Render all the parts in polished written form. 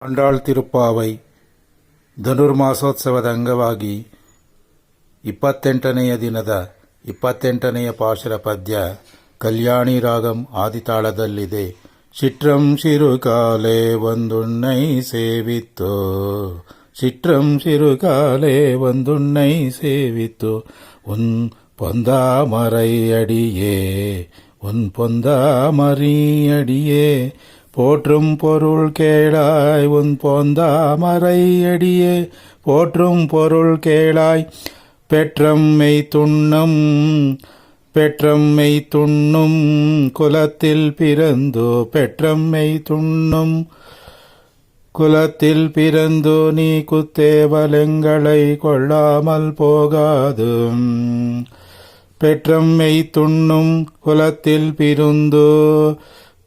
ಅಂಡಾಳ್ ತಿರುಪ್ಪಾವೈ ಧನುರ್ಮಾಸೋತ್ಸವದ ಅಂಗವಾಗಿ 28ನೆಯ ದಿನದ 28ನೆಯ ಪಾಶುರ ಪದ್ಯ ಕಲ್ಯಾಣಿ ರಾಗಂ ಆದಿತಾಳದಲ್ಲಿದೆ. ಶಿಟ್ರಂ ಶಿರುಕಾಲೆ ಒಂದುಣ್ಣೈ ಸೇವಿತ್ತು, ಶಿಟ್ರಂ ಶಿರುಕಾಲೆ ಒಂದುಣ್ಣೈ ಸೇವಿತ್ತು, உன் பொந்தாமரை அடியே உன் பொந்தாமரி அடியே போற்றும் பொருள் கேளாய் உன் பொந்தாமரை அடியே போற்றும் பொருள் கேளாய் பெற்றம்மை துண்ணும் பெற்றம்மை துண்ணும் குலத்தில் பிறந்து பெற்றம்மை துண்ணும் குலத்தில் பிறந்து நீ குத்தேவலங்களை கொள்ளாமல் போகாது. பெற்றம்மை துண்ணும் குலத்தில் பிறந்து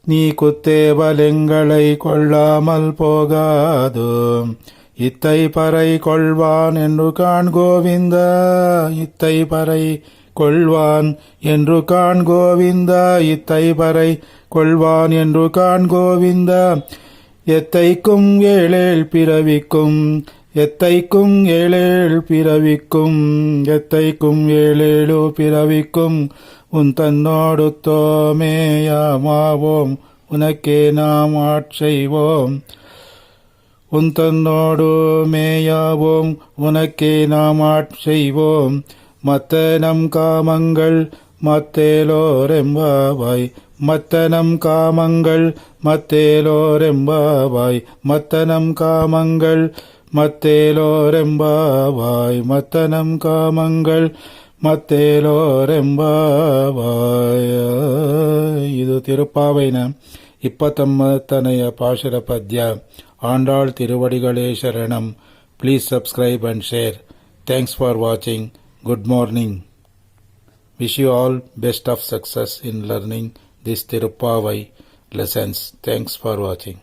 நீ குத்தேவலங்களை கொள்ளாமல் போகாது. இத்தை பறை கொள்வான் என்று காண் கோவிந்தா, இத்தை பறை கொள்வான் என்று காண் கோவிந்தா, இத்தை பறை கொள்வான் என்று காண் கோவிந்தா. எத்தைக்கும் ஏழேழ் பிறவிக்கும் எத்தைக்கும் ஏழேழ் பிறவிக்கும் எத்தைக்கும் ஏழேழு பிறவிக்கும் உன் தன்னோடு தோமேயாமாவோம் உனக்கே நாம் ஆட்செய்வோம். உன் தன்னோடு மேயாவோம் உனக்கே நாம் ஆட்செய்வோம். மத்த நம் காமங்கள் மத்தேலோரெம்பாவாய், மத்தனம் காமங்கள் மத்தேலோரெம்பாவாய், மத்தனம் காமங்கள் மத்தேலோரெம்பாவாய், மத்தனம் காமங்கள் ಮತ್ತೇಲೋರೆಂಬಾವಾಯ. ಇದು ತಿರುಪ್ಪಾವೈನ 29ನೆಯ ಪಾಶುರ ಪದ್ಯ. ಆಂಡಾಳ್ ತಿರುವಡಿಗಳೇ ಶರಣಂ. Please subscribe and share. Thanks for watching. Good morning. Wish you all best of success in learning this Thiruppavai lessons. Thanks for watching.